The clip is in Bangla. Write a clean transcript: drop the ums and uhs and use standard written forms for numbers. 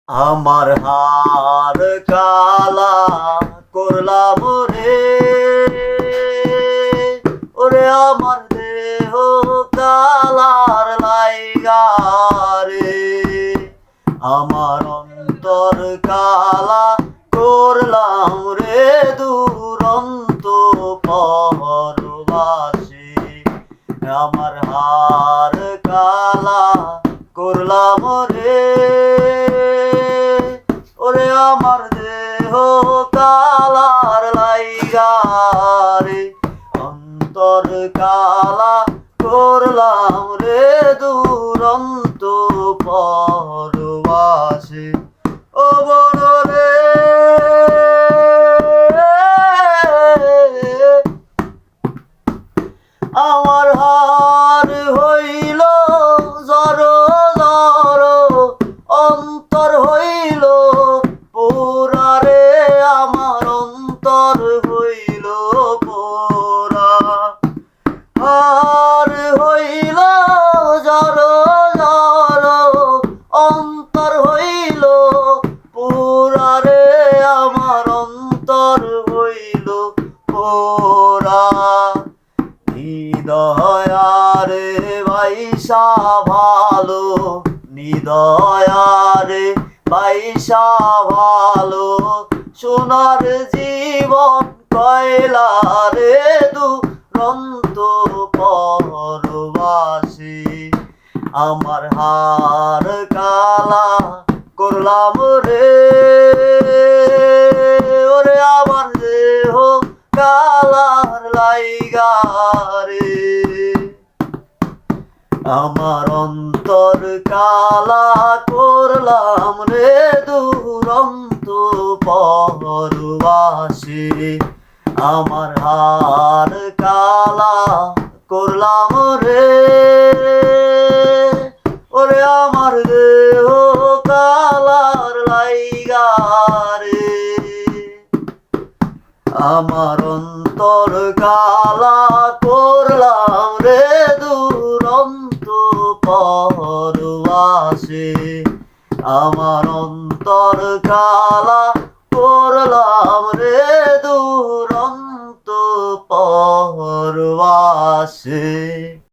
আমার হার কালা করলাম রে, ওরে আমার দেহ কালার লাইগা রে, আমার অন্তর কালা করলাম রে দুরন্ত পরবাসী। আমার হার কালা করলাম রে, ওরে আমার দেহ কালার লাইগা রে, অন্তর কালা করলাম রে দুরন্ত পরবাসী। ও বড় রে আমার হার হইল জড় জড়, অন্তর হইল পোড়া রে, আমার অন্তর হইল পোড়া। হার হইল জড় জড়, অন্তর হইল পোড়া রে, আমার অন্তর হইল পোড়া। নিদয়ারে বাইসা ভালো, নিদয়ারে বাইসা ভালো, সোনার জীবন কয়লা রে দুরন্ত পরবাসী। আমার হার কালা করলাম রে, ওরে আমার দেহ কালার লাইগা রে, আমার অন্তর কালা করলাম রে দুরন্ত পরবাসী। আমার হার কালা করলাম রে, ওরে আমার দেহ কালার লাইগা রে, আমার অন্তর কালা করলাম রে দুরন্ত পরবাসী। আমার অন্তর কালা করলাম রে দুরন্ত পরবাসী।